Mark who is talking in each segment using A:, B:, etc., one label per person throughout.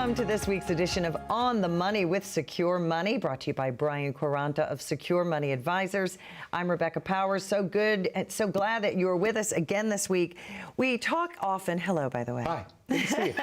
A: Welcome to this week's edition of On the Money with Secure Money, brought to you by Brian Quaranta of Secure Money Advisors. I'm Rebecca Powers. So good and so glad that you're with us again this week. We talk often. Hello, by the way.
B: Hi. Good to see you.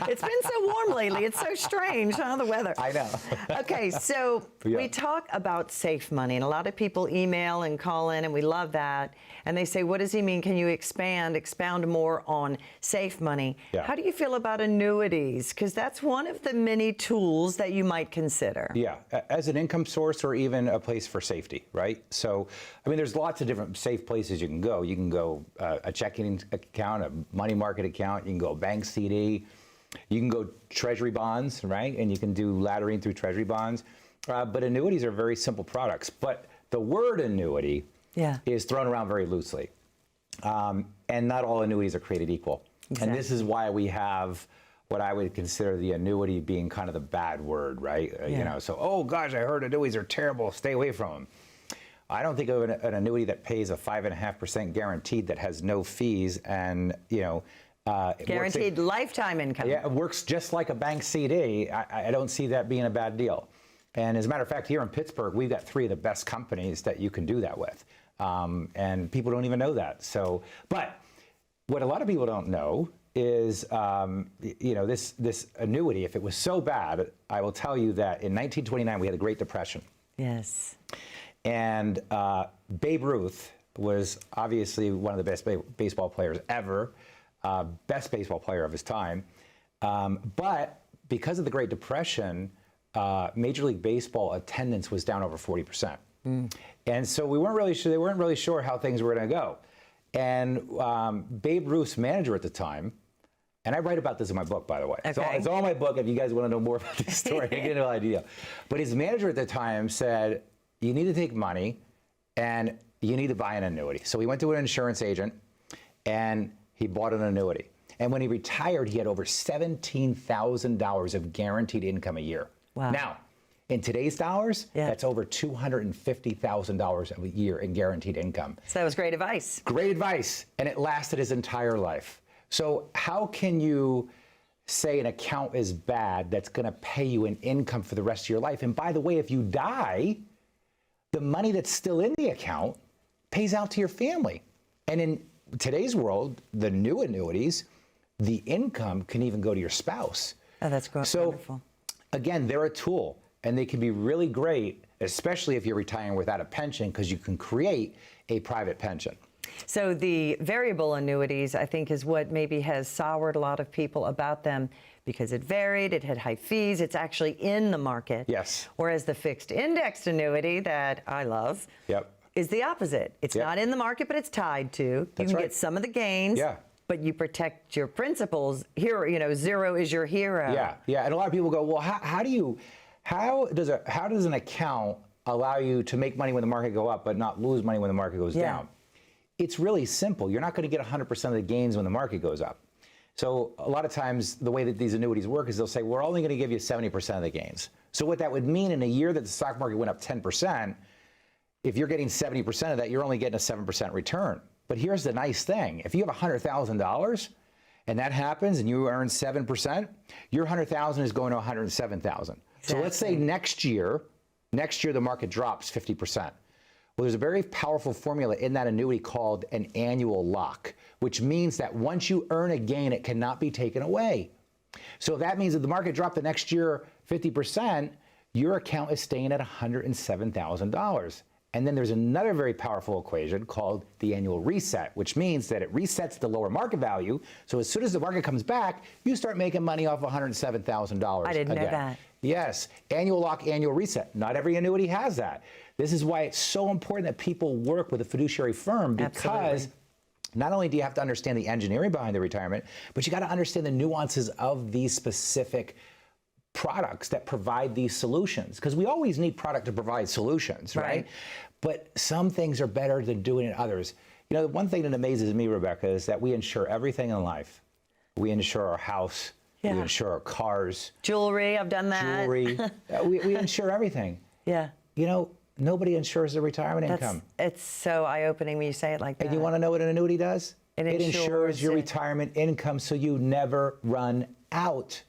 A: It's been so warm lately. It's so strange, huh, the weather.
B: I know.
A: Okay, so
B: Yeah.
A: we talk about safe money, and a lot of people email and call in, and we love that. And they say, what does he mean? Can you expound more on safe money?
B: Yeah.
A: How do you feel about annuities? Because that's one of the many tools that you might consider.
B: Yeah, as an income source or even a place for safety, right? So, I mean, there's lots of different safe places you can go. You can go a checking account, a money market account. You can go a bank CD. You can go treasury bonds, right? And you can do laddering through treasury bonds. But annuities are very simple products. But the word annuity is thrown around very loosely. And not all annuities are created equal. Exactly. And this is why we have what I would consider the annuity being kind of the bad word, right? You know, so, oh gosh, I heard annuities are terrible, stay away from them. I don't think of an annuity that pays a 5.5% guaranteed that has no fees and, you know,
A: guaranteed lifetime income.
B: Yeah, it works just like a bank CD. I don't see that being a bad deal. And as a matter of fact, here in Pittsburgh, we've got 3 of the best companies that you can do that with. And people don't even know that. So, but what a lot of people don't know is, you know, this annuity, if it was so bad, I will tell you that in 1929, we had the Great Depression.
A: Yes. And
B: Babe Ruth was obviously one of the best baseball players ever. Best baseball player of his time. But because of the Great Depression, Major League Baseball attendance was down over 40%. And so we weren't really sure, they weren't really sure how things were going to go. And Babe Ruth's manager at the time, and I write about this in my book, by the way.
A: Okay.
B: It's all in my book. If you guys want to know more about this story, I get no idea. But his manager at the time said, you need to take money and you need to buy an annuity. So he went to an insurance agent and he bought an annuity. And when he retired, he had over $17,000 of guaranteed income a year.
A: Wow.
B: Now, in today's dollars, that's over $250,000 a year in guaranteed income.
A: So that was great advice.
B: Great advice. And it lasted his entire life. So how can you say an account is bad that's going to pay you an income for the rest of your life? And by the way, if you die, the money that's still in the account pays out to your family. And in today's world, the new annuities, the income can even go to your spouse.
A: Oh, that's great.
B: So,
A: wonderful.
B: Again, they're a tool, and they can be really great, especially if you're retiring without a pension, because you can create a private pension.
A: So the variable annuities, I think, is what maybe has soured a lot of people about them because it varied, it had high fees, it's actually in the market.
B: Yes.
A: Whereas the fixed indexed annuity that I love is the opposite. It's not in the market, but it's tied to. You can get some of the gains, but you protect your principals. Here, you know, zero is your hero.
B: Yeah. And a lot of people go, well, how does an account allow you to make money when the market go up, but not lose money when the market goes down? It's really simple. You're not going to get 100% of the gains when the market goes up. So a lot of times the way that these annuities work is they'll say, we're only going to give you 70% of the gains. So what that would mean in a year that the stock market went up 10%, if you're getting 70% of that, you're only getting a 7% return. But here's the nice thing. If you have $100,000 and that happens and you earn 7%, your $100,000 is going to $107,000. So let's say next year the market drops 50%. Well, there's a very powerful formula in that annuity called an annual lock, which means that once you earn a gain, it cannot be taken away. So that means if the market dropped the next year 50%, your account is staying at $107,000. And then there's another very powerful equation called the annual reset, which means that it resets the lower market value. So as soon as the market comes back, you start making money off $107,000.
A: I didn't know that.
B: Yes, annual lock, annual reset. Not every annuity has that. This is why it's so important that people work with a fiduciary firm, because not only do you have to understand the engineering behind the retirement, but you got to understand the nuances of these specific products that provide these solutions, because we always need product to provide solutions, right? But some things are better than doing it others. You know, the one thing that amazes me, Rebecca, is that we insure everything in life. We insure our house, we insure our cars.
A: Jewelry, I've done that.
B: Jewelry, we insure everything.
A: Yeah.
B: You know, nobody insures their retirement income.
A: It's so eye-opening when you say it like that.
B: And you want to know what an annuity does? It insures your retirement income so you never run out.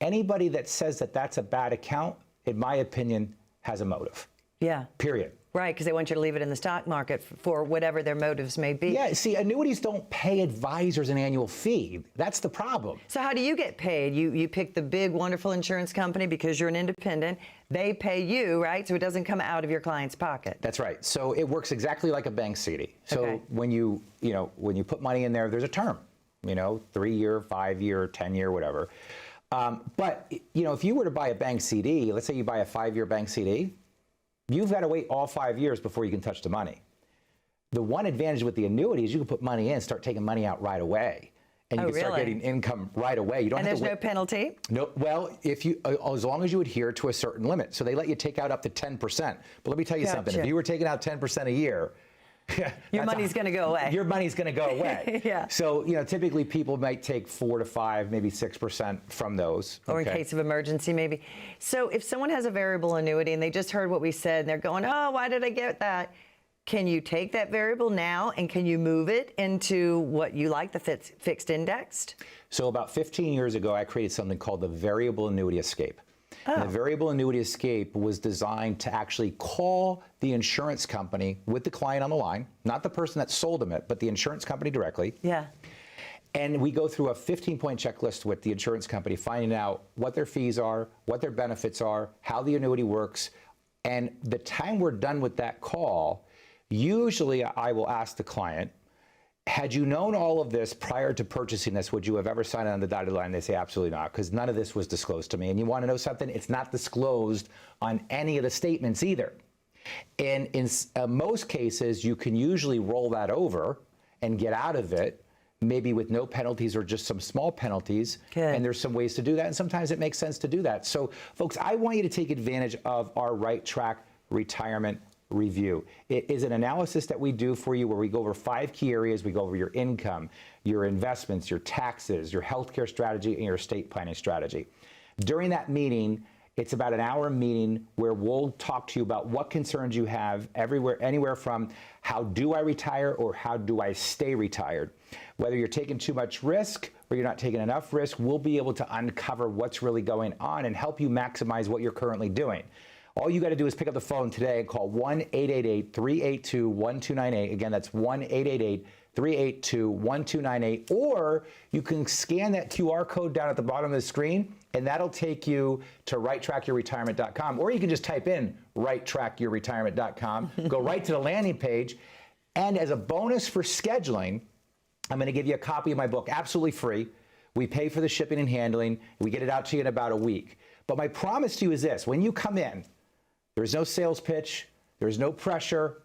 B: Anybody that says that that's a bad account, in my opinion, has a motive.
A: Yeah.
B: Period.
A: Right, because they want you to leave it in the stock market for whatever their motives may be.
B: Yeah, see, annuities don't pay advisors an annual fee. That's the problem.
A: So how do you get paid? You pick the big, wonderful insurance company because you're an independent. They pay you, right? So it doesn't come out of your client's pocket.
B: That's right. So it works exactly like a bank CD. So
A: Okay.
B: when you put money in there, there's a term, 3-year, 5-year, 10-year, whatever. But if you were to buy a bank CD, let's say you buy a 5-year bank CD, you've got to wait all 5 years before you can touch the money. The one advantage with the annuity is you can put money in, start taking money out right away. And you can start getting income right away. You don't
A: and
B: have to
A: there's no penalty?
B: No, well, as long as you adhere to a certain limit. So they let you take out up to 10%. But let me tell you something. If you were taking out 10% a year,
A: your money's going to go away.
B: Your money's going to go away.
A: Yeah.
B: So, typically people might take 4 to 5, maybe 6% from those.
A: Or in case of emergency, maybe. So if someone has a variable annuity and they just heard what we said and they're going, oh, why did I get that? Can you take that variable now and can you move it into what you like, the fixed indexed?
B: So about 15 years ago, I created something called the Variable Annuity Escape. And the Variable Annuity Escape was designed to actually call the insurance company with the client on the line, not the person that sold them it, but the insurance company directly.
A: Yeah.
B: And we go through a 15-point checklist with the insurance company, finding out what their fees are, what their benefits are, how the annuity works. And the time we're done with that call, usually I will ask the client, had you known all of this prior to purchasing this, would you have ever signed on the dotted line? They say absolutely not, because none of this was disclosed to me. And you want to know something? It's not disclosed on any of the statements either. And in most cases, you can usually roll that over and get out of it, maybe with no penalties or just some small penalties.
A: Good.
B: And there's some ways to do that. And sometimes it makes sense to do that. So, folks, I want you to take advantage of our Right Track Retirement Review. It is an analysis that we do for you where we go over 5 key areas. We go over your income, your investments, your taxes, your healthcare strategy, and your estate planning strategy. During that meeting, it's about an hour meeting where we'll talk to you about what concerns you have anywhere from how do I retire or how do I stay retired. Whether you're taking too much risk or you're not taking enough risk, we'll be able to uncover what's really going on and help you maximize what you're currently doing. All you got to do is pick up the phone today and call 1-888-382-1298. Again, that's 1-888-382-1298. Or you can scan that QR code down at the bottom of the screen, and that'll take you to righttrackyourretirement.com. Or you can just type in righttrackyourretirement.com, go right to the landing page. And as a bonus for scheduling, I'm going to give you a copy of my book absolutely free. We pay for the shipping and handling. We get it out to you in about a week. But my promise to you is this: when you come in, there's no sales pitch, there's no pressure.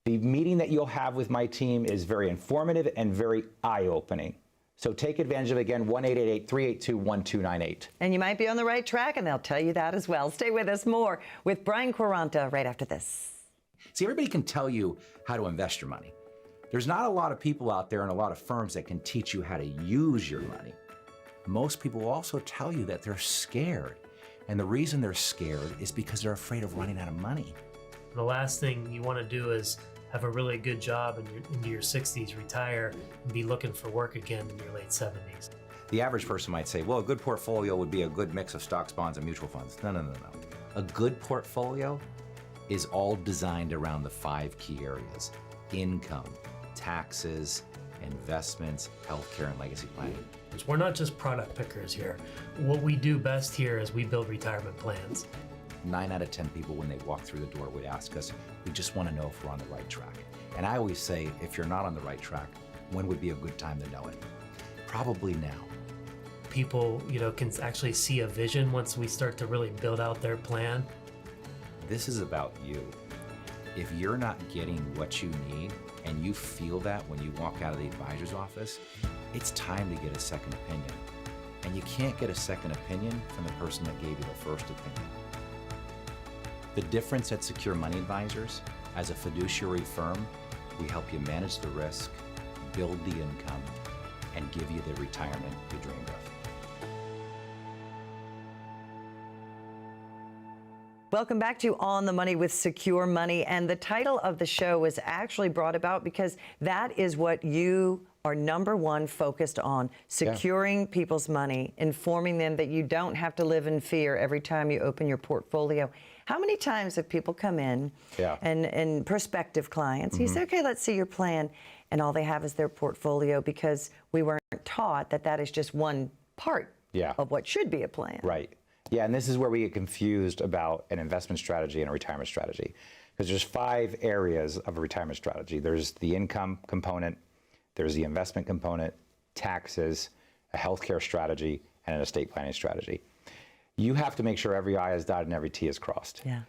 B: The meeting that you'll have with my team is very informative and very eye-opening. So take advantage of it, again, 1-888-382-1298.
A: And you might be on the right track, and they'll tell you that as well. Stay with us more with Brian Quaranta right after this.
C: See, everybody can tell you how to invest your money. There's not a lot of people out there and a lot of firms that can teach you how to use your money. Most people also tell you that they're scared. And the reason they're scared is because they're afraid of running out of money.
D: The last thing you want to do is have a really good job into your 60s, retire, and be looking for work again in your late 70s.
C: The average person might say, well, a good portfolio would be a good mix of stocks, bonds, and mutual funds. No, no, no, no. A good portfolio is all designed around the 5 key areas: income, taxes, investments, healthcare, and legacy planning.
D: We're not just product pickers here. What we do best here is we build retirement plans.
C: 9 out of 10 people, when they walk through the door, would ask us, we just want to know if we're on the right track. And I always say, if you're not on the right track, when would be a good time to know it? Probably now.
D: People, can actually see a vision once we start to really build out their plan.
C: This is about you. If you're not getting what you need, and you feel that when you walk out of the advisor's office, it's time to get a second opinion. And you can't get a second opinion from the person that gave you the first opinion. The difference at Secure Money Advisors, as a fiduciary firm, we help you manage the risk, build the income, and give you the retirement you dreamed of.
A: Welcome back to On the Money with Secure Money. And the title of the show was actually brought about because that is what you are number one focused on securing people's money, informing them that you don't have to live in fear every time you open your portfolio. How many times have people come in and prospective clients, you say, okay, let's see your plan, and all they have is their portfolio because we weren't taught that that is just one part of what should be a plan.
B: Right. Yeah, and this is where we get confused about an investment strategy and a retirement strategy. Because there's 5 areas of a retirement strategy. There's the income component, there's the investment component, taxes, a healthcare strategy, and an estate planning strategy. You have to make sure every I is dotted and every T is crossed.
A: Yeah.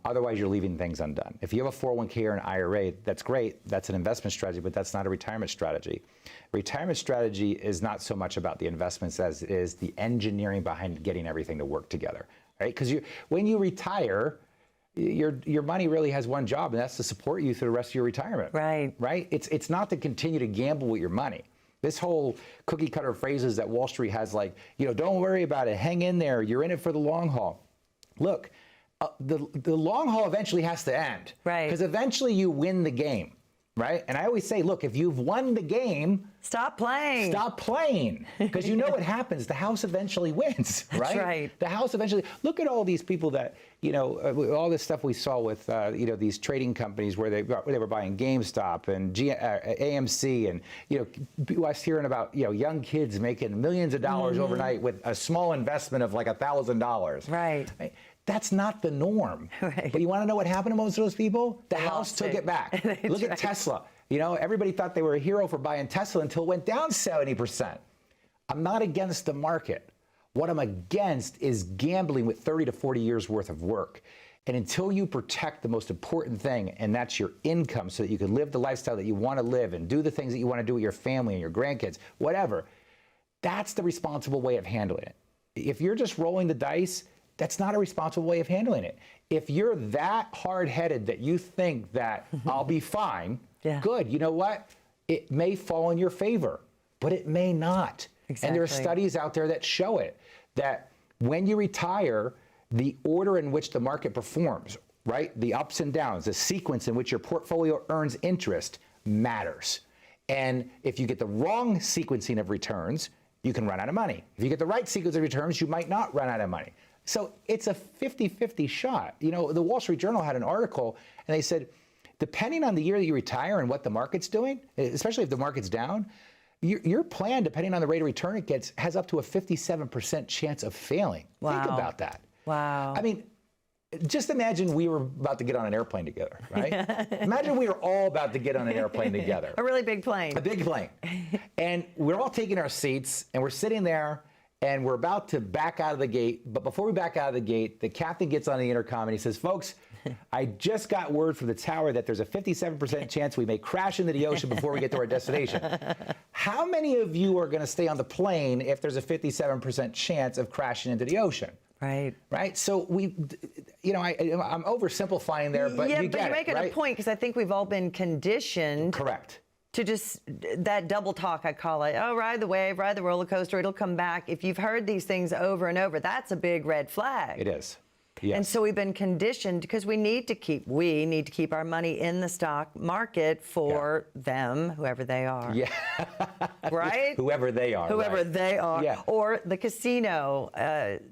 B: Otherwise, you're leaving things undone. If you have a 401k or an IRA, that's great. That's an investment strategy, but that's not a retirement strategy. Retirement strategy is not so much about the investments as it is the engineering behind getting everything to work together, right? Because when you retire, your money really has one job, and that's to support you through the rest of your retirement.
A: Right.
B: Right? It's not to continue to gamble with your money. This whole cookie cutter phrases that Wall Street has, like, don't worry about it, hang in there, you're in it for the long haul. Look, the long haul eventually has to end.
A: Right.
B: Because eventually you win the game. Right? And I always say, look, if you've won the game,
A: stop playing.
B: Stop playing. Because you know what happens. The house eventually wins, right?
A: That's right.
B: The house eventually. Look at all these people that, all this stuff we saw with, these trading companies where they were buying GameStop and AMC, and, us hearing about, young kids making millions of dollars overnight with a small investment of like $1,000.
A: Right.
B: That's not the norm.
A: Right.
B: But you want to know what happened to most of those people? The house took it back. Look at Tesla. Everybody thought they were a hero for buying Tesla until it went down 70%. I'm not against the market. What I'm against is gambling with 30 to 40 years worth of work. And until you protect the most important thing, and that's your income, so that you can live the lifestyle that you want to live and do the things that you want to do with your family and your grandkids, whatever, that's the responsible way of handling it. If you're just rolling the dice, that's not a responsible way of handling it. If you're that hard-headed that you think that I'll be fine, good. You know what? It may fall in your favor, but it may not.
A: Exactly.
B: And there are studies out there that show it, that when you retire, the order in which the market performs, right? The ups and downs, the sequence in which your portfolio earns interest matters. And if you get the wrong sequencing of returns, you can run out of money. If you get the right sequence of returns, you might not run out of money. So it's a 50-50 shot. The Wall Street Journal had an article, and they said, depending on the year that you retire and what the market's doing, especially if the market's down, your plan, depending on the rate of return it gets, has up to a 57% chance of failing.
A: Wow.
B: Think about that.
A: Wow.
B: I mean, just imagine we were about to get on an airplane together, right? Imagine we were all about to get on an airplane together.
A: A really big plane.
B: A big plane. And we're all taking our seats, and we're sitting there, and we're about to back out of the gate. But before we back out of the gate, the captain gets on the intercom and he says, folks, I just got word from the tower that there's a 57% chance we may crash into the ocean before we get to our destination. How many of you are going to stay on the plane if there's a 57% chance of crashing into the ocean?
A: Right.
B: Right. So I'm oversimplifying there, but
A: yeah,
B: you
A: but
B: get
A: you're making
B: it, right?
A: a point, because I think we've all been conditioned.
B: Correct.
A: To just that double talk, I call it. Oh, ride the wave, ride the roller coaster, it'll come back. If you've heard these things over and over, that's a big red flag.
B: It is. Yes.
A: And so we've been conditioned, because we need to keep our money in the stock market for them, whoever they are.
B: Yeah.
A: Right?
B: Whoever they are.
A: Whoever
B: right.
A: they are.
B: Yeah.
A: Or the casino,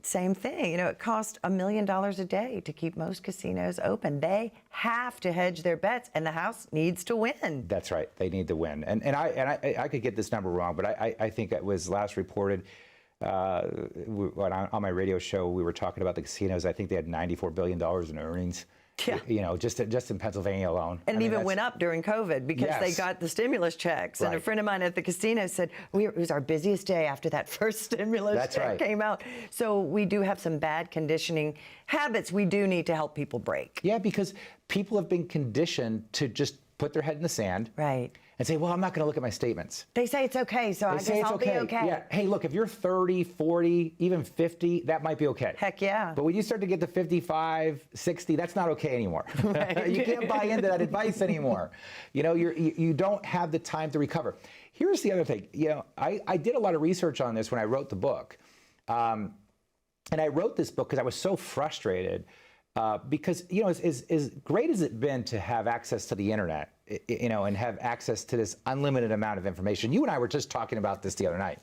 A: same thing. It costs $1 million a day to keep most casinos open. They have to hedge their bets, and the house needs to win.
B: That's right. They need to win. And I could get this number wrong, but I think it was last reported on my radio show, we were talking about the casinos. I think they had $94 billion in earnings.
A: Yeah.
B: Just in Pennsylvania alone.
A: And it even went up during COVID because they
B: Yes.
A: got the stimulus checks.
B: Right.
A: And a friend of mine at the casino said, it was our busiest day after that first stimulus check came out. So we do have some bad conditioning habits we do need to help people break.
B: Yeah, because people have been conditioned to just put their head in the sand.
A: Right.
B: And say, well, I'm not going to look at my statements.
A: They say it's okay, so I guess I'll be okay.
B: Yeah. Hey, look, if you're 30, 40, even 50, that might be okay.
A: Heck yeah.
B: But when you start to get to 55, 60, that's not okay anymore. Right. You can't buy into that advice anymore. You don't have the time to recover. Here's the other thing. I did a lot of research on this when I wrote the book. And I wrote this book because I was so frustrated because, as great as it's been to have access to the internet and have access to this unlimited amount of information. You and I were just talking about this the other night.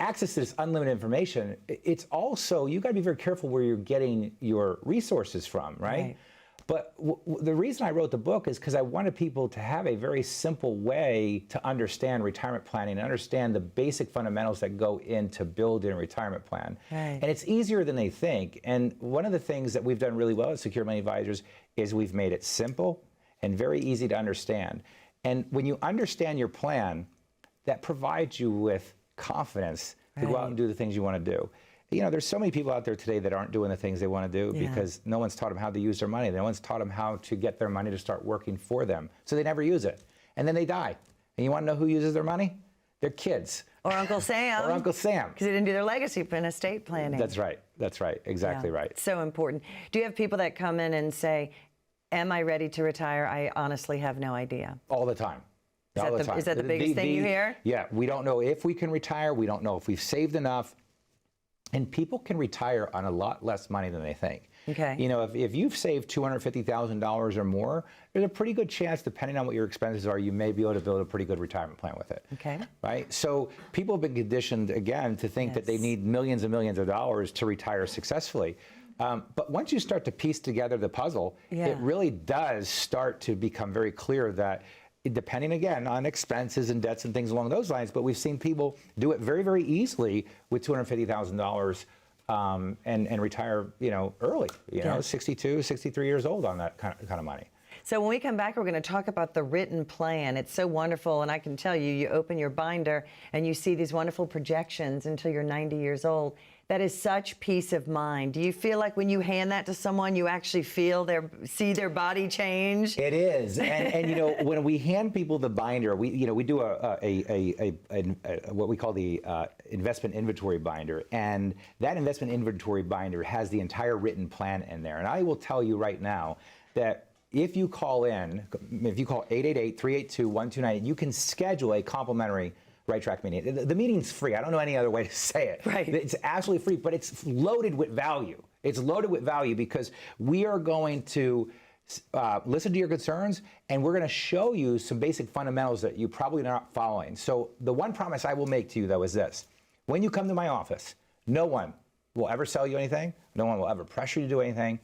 B: Access to this unlimited information, it's also, you got to be very careful where you're getting your resources from, right? But the reason I wrote the book is because I wanted people to have a very simple way to understand retirement planning and understand the basic fundamentals that go into building a retirement plan. And it's easier than they think. And one of the things that we've done really well at Secure Money Advisors is we've made it simple and very easy to understand. And when you understand your plan, that provides you with confidence to go out and do the things you want to do. You know, there's so many people out there today that aren't doing the things they want to do because no one's taught them how to use their money. No one's taught them how to get their money to start working for them. So they never use it. And then they die. And you want to know who uses their money? Their kids.
A: Or Uncle Sam.
B: Or Uncle Sam.
A: Because they didn't do their legacy and estate planning.
B: That's right. That's right. Exactly right.
A: So important. Do you have people that come in and say, am I ready to retire? I honestly have no idea.
B: All the time.
A: Is that the biggest thing you hear?
B: Yeah, we don't know if we can retire. We don't know if we've saved enough. And people can retire on a lot less money than they think.
A: Okay.
B: You know, if you've saved $250,000 or more, there's a pretty good chance, depending on what your expenses are, you may be able to build a pretty good retirement plan with it.
A: Okay.
B: Right? So people have been conditioned, again, to think that they need millions and millions of dollars to retire successfully. But once you start to piece together the puzzle, it really does start to become very clear that, depending again on expenses and debts and things along those lines, but we've seen people do it very, very easily with $250,000 and retire, you know, early, you know, 62, 63 years old on that kind of money.
A: So when we come back, we're going to talk about the written plan. It's so wonderful, and I can tell you, you open your binder and you see these wonderful projections until you're 90 years old. That is such peace of mind. Do you feel like when you hand that to someone, you actually see their body change?
B: It is, and you know, when we hand people the binder, we do what we call the investment inventory binder, and that investment inventory binder has the entire written plan in there. And I will tell you right now that if you call 888-382-1298, you can schedule a complimentary Right Track meeting. The meeting's free. I don't know any other way to say it.
A: Right.
B: It's absolutely free, but it's loaded with value. It's loaded with value because we are going to listen to your concerns, and we're going to show you some basic fundamentals that you probably are not following. So the one promise I will make to you, though, is this. When you come to my office, no one will ever sell you anything. No one will ever pressure you to do anything.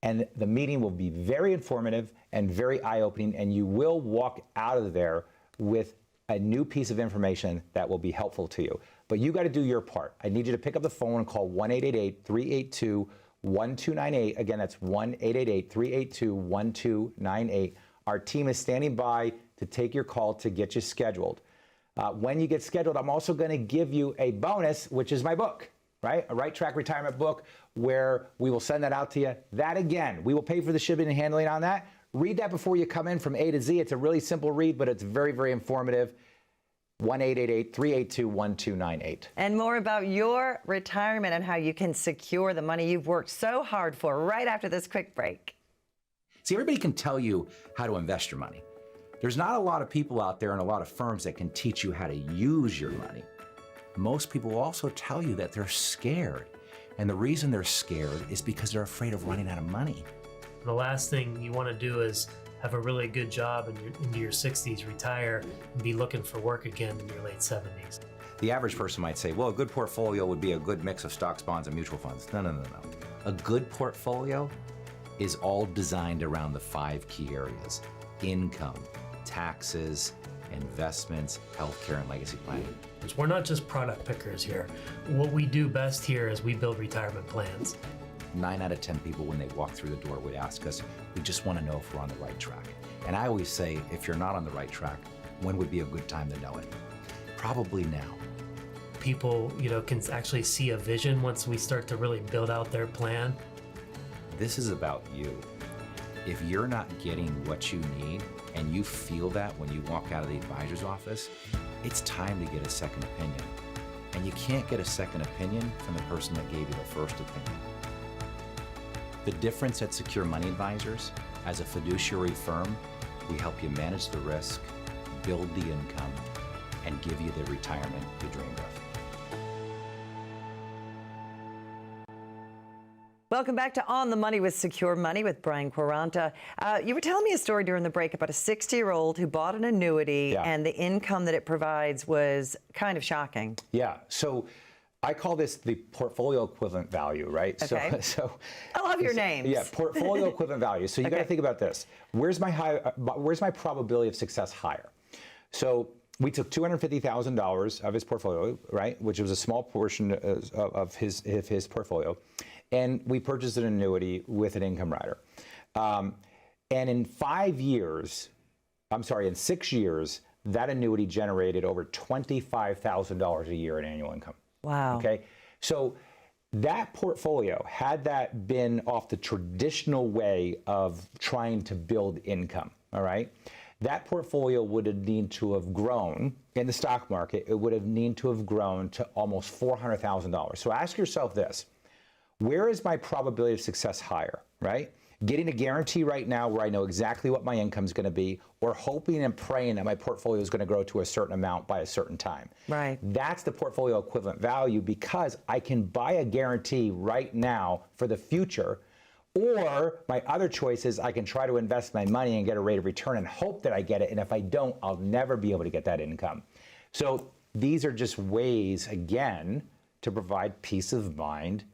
B: And the meeting will be very informative and very eye-opening, and you will walk out of there with a new piece of information that will be helpful to you. But you got to do your part. I need you to pick up the phone and call 1-888-382-1298. Again, that's 1-888-382-1298. Our team is standing by to take your call to get you scheduled. When you get scheduled, I'm also going to give you a bonus, which is my book, right? A Right Track retirement book, where we will send that out to you. That, again, we will pay for the shipping and handling on that. Read that before you come in from A to Z. It's a really simple read, but it's very, very informative. 1-888-382-1298.
A: And more about your retirement and how you can secure the money you've worked so hard for right after this quick break.
C: See, everybody can tell you how to invest your money. There's not a lot of people out there and a lot of firms that can teach you how to use your money. Most people will also tell you that they're scared. And the reason they're scared is because they're afraid of running out of money.
D: The last thing you want to do is have a really good job into your 60s, retire, and be looking for work again in your late 70s.
C: The average person might say, well, a good portfolio would be a good mix of stocks, bonds, and mutual funds. No, no, no, no. A good portfolio is all designed around the 5 key areas: income, taxes, investments, healthcare, and legacy planning.
D: We're not just product pickers here. What we do best here is we build retirement plans.
C: 9 out of 10 people, when they walk through the door, would ask us, we just want to know if we're on the right track. And I always say, if you're not on the right track, when would be a good time to know it? Probably now.
D: People, can actually see a vision once we start to really build out their plan.
C: This is about you. If you're not getting what you need, and you feel that when you walk out of the advisor's office, it's time to get a second opinion. And you can't get a second opinion from the person that gave you the first opinion. The difference at Secure Money Advisors, as a fiduciary firm, we help you manage the risk, build the income, and give you the retirement you dreamed of.
A: Welcome back to On the Money with Secure Money with Brian Quaranta. You were telling me a story during the break about a 60-year-old who bought an annuity and the income that it provides was kind of shocking.
B: Yeah. So I call this the portfolio equivalent value, right?
A: Okay.
B: So
A: I love your names.
B: Yeah, portfolio equivalent value. So you got to think about this. Where's my probability of success higher? So we took $250,000 of his portfolio, right, which was a small portion of his portfolio, and we purchased an annuity with an income rider. And in 6 years, that annuity generated over $25,000 a year in annual income.
A: Wow.
B: Okay, so that portfolio, had that been off the traditional way of trying to build income, all right, that portfolio would have needed to have grown in the stock market. It would have needed to have grown to almost $400,000. So ask yourself this: where is my probability of success higher, right? Getting a guarantee right now where I know exactly what my income is going to be, or hoping and praying that my portfolio is going to grow to a certain amount by a certain time.
A: Right.
B: That's the portfolio equivalent value, because I can buy a guarantee right now for the future, or my other choice is I can try to invest my money and get a rate of return and hope that I get it. And if I don't, I'll never be able to get that income. So these are just ways, again, to provide peace of mind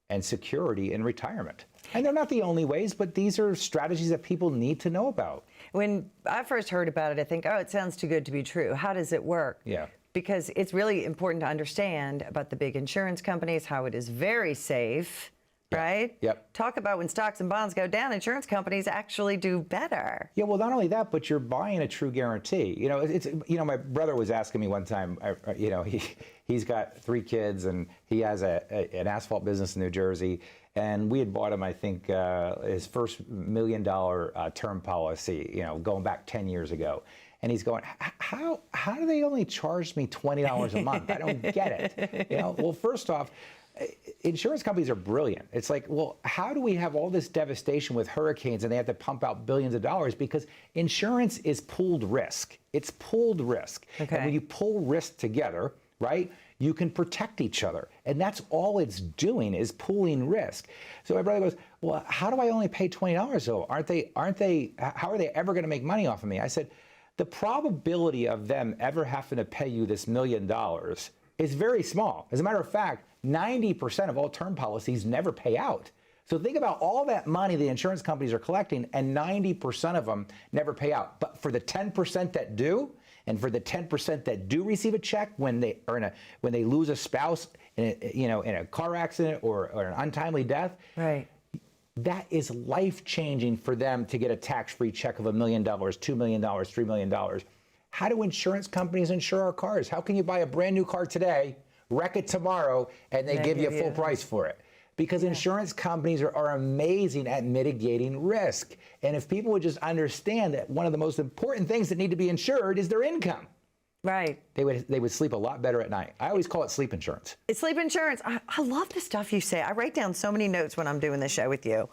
B: and security in retirement. And they're not the only ways, but these are strategies that people need to know about.
A: When I first heard about it, I think, oh, it sounds too good to be true. How does it work?
B: Yeah.
A: Because it's really important to understand about the big insurance companies, how it is very safe, right?
B: Yep.
A: Talk about when stocks and bonds go down, insurance companies actually do better.
B: Yeah, well, not only that, but you're buying a true guarantee. You know, my brother was asking me one time, he's got 3 kids and he has an asphalt business in New Jersey. And we had bought him, I think, his first $1 million term policy, going back 10 years ago. And he's going, how do they only charge me $20 a month? I don't get it. Well, first off, insurance companies are brilliant. It's like, well, how do we have all this devastation with hurricanes and they have to pump out billions of dollars? Because insurance is pooled risk. It's pooled risk.
A: Okay.
B: And when you pull risk together, right, you can protect each other. And that's all it's doing, is pooling risk. So my brother goes, well, how do I only pay $20 though? How are they ever going to make money off of me? I said, the probability of them ever having to pay you this $1 million is very small. As a matter of fact, 90% of all term policies never pay out. So think about all that money the insurance companies are collecting, and 90% of them never pay out. But for the 10% that do, and for the 10% that do receive a check when they lose a spouse in a car accident or an untimely death,
A: right,
B: that is life-changing for them to get a tax-free check of $1 million, $2 million, $3 million. How do insurance companies insure our cars? How can you buy a brand new car today, wreck it tomorrow, and they give you a full price for it? Because insurance companies are amazing at mitigating risk. And if people would just understand that one of the most important things that need to be insured is their income,
A: right,
B: they would sleep a lot better at night. I always call it sleep insurance.
A: It's sleep insurance. I love the stuff you say. I write down so many notes when I'm doing this show with you.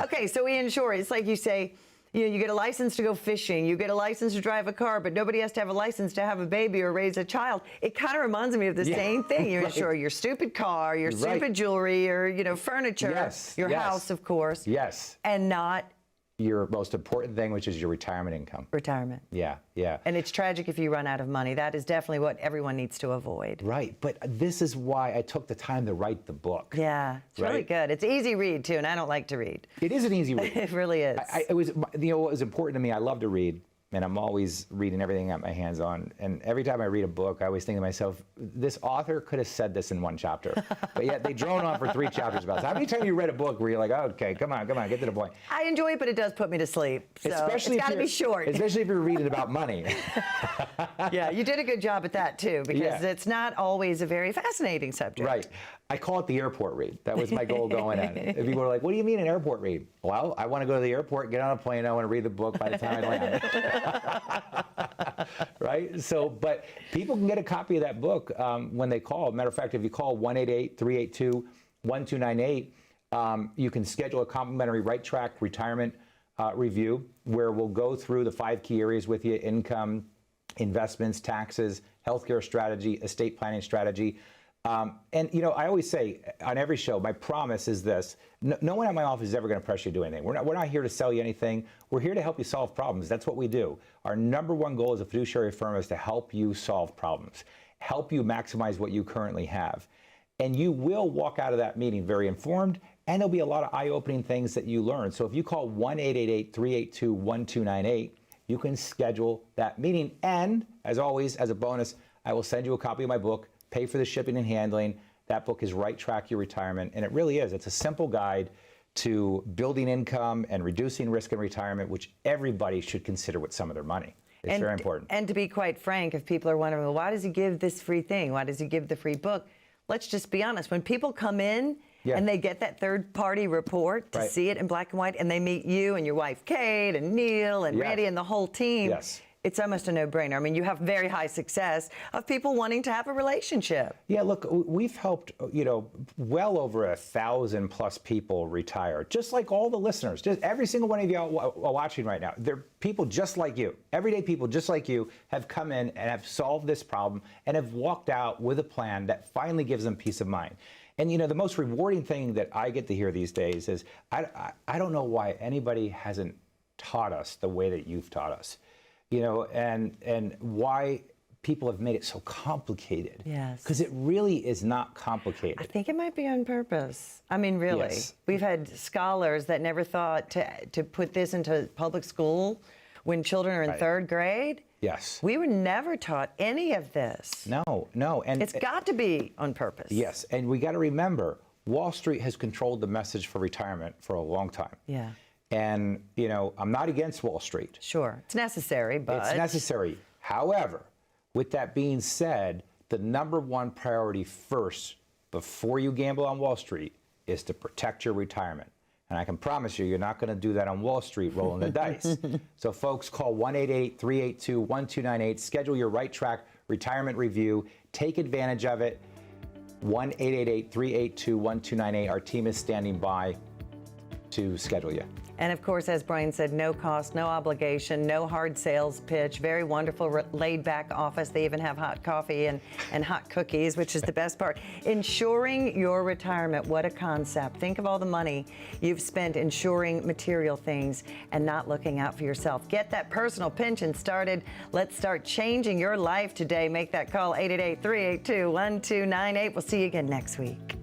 A: Okay, so we insure. It's like you say, you get a license to go fishing, you get a license to drive a car, but nobody has to have a license to have a baby or raise a child. It kind of reminds me of the same thing. You insure your stupid car, your stupid jewelry, your furniture, your house, of course.
B: Yes.
A: And not
B: your most important thing, which is your retirement income.
A: Retirement.
B: Yeah, yeah.
A: And it's tragic if you run out of money. That is definitely what everyone needs to avoid.
B: Right, but this is why I took the time to write the book.
A: Yeah, it's really good. It's easy read too, and I don't like to read.
B: It is an easy read.
A: It really is.
B: It was, what was important to me, I love to read, and I'm always reading everything I got my hands on. And every time I read a book, I always think to myself, this author could have said this in 1 chapter, but yet they drone on for 3 chapters about it. So how many times you read a book where you're like, oh, okay, come on, get to the point?
A: I enjoy it, but it does put me to sleep. So
B: especially
A: it's got to be short.
B: Especially if you're reading about money.
A: Yeah, you did a good job at that too, because it's not always a very fascinating subject.
B: Right. I call it the airport read. That was my goal going in. If people are like, what do you mean an airport read? Well, I want to go to the airport, get on a plane, I want to read the book by the time I land. Right? So, but people can get a copy of that book when they call. Matter of fact, if you call 1-888-382-1298, you can schedule a complimentary Right Track retirement review where we'll go through the 5 key areas with you: income, investments, taxes, healthcare strategy, estate planning strategy. And you know, I always say on every show, my promise is this: no one at my office is ever going to pressure you to do anything. We're not here to sell you anything. We're here to help you solve problems. That's what we do. Our number one goal as a fiduciary firm is to help you solve problems, help you maximize what you currently have. And you will walk out of that meeting very informed, and there'll be a lot of eye-opening things that you learn. So if you call 1-888-382-1298, you can schedule that meeting. And as always, as a bonus, I will send you a copy of my book, Pay for the Shipping and Handling. That book is Right Track Your Retirement. And it really is. It's a simple guide to building income and reducing risk in retirement, which everybody should consider with some of their money. It's very important.
A: And to be quite frank, if people are wondering, well, why does he give this free thing? Why does he give the free book? Let's just be honest. When people come in and they get that third-party report to see it in black and white, and they meet you and your wife, Kate, and Neil, and Randy, and the whole team, it's almost a no-brainer. I mean, you have very high success of people wanting to have a relationship.
B: Yeah, look, we've helped, you know, well over 1,000 plus people retire, just like all the listeners. Just every single one of you are watching right now. They're people just like you. Everyday people just like you have come in and have solved this problem and have walked out with a plan that finally gives them peace of mind. And, you know, the most rewarding thing that I get to hear these days is I don't know why anybody hasn't taught us the way that you've taught us. You know, and why people have made it so complicated.
A: Yes.
B: Because it really is not complicated.
A: I think it might be on purpose. I mean, really.
B: Yes.
A: We've had scholars that never thought to put this into public school when children are in third grade.
B: Yes.
A: We were never taught any of this.
B: No. And
A: it's got to be on purpose.
B: Yes. And we got to remember, Wall Street has controlled the message for retirement for a long time.
A: Yeah.
B: And, you know, I'm not against Wall Street.
A: Sure. It's necessary, but...
B: It's necessary. However, with that being said, the number one priority first, before you gamble on Wall Street, is to protect your retirement. And I can promise you, you're not going to do that on Wall Street rolling the dice. So, folks, call 1-888-382-1298. Schedule your Right Track retirement review. Take advantage of it. 1-888-382-1298. Our team is standing by to schedule you.
A: And of course, as Brian said, no cost, no obligation, no hard sales pitch, very wonderful laid back office. They even have hot coffee and hot cookies, which is the best part. Insuring your retirement, what a concept. Think of all the money you've spent insuring material things and not looking out for yourself. Get that personal pension started. Let's start changing your life today. Make that call, 888-382-1298. We'll see you again next week.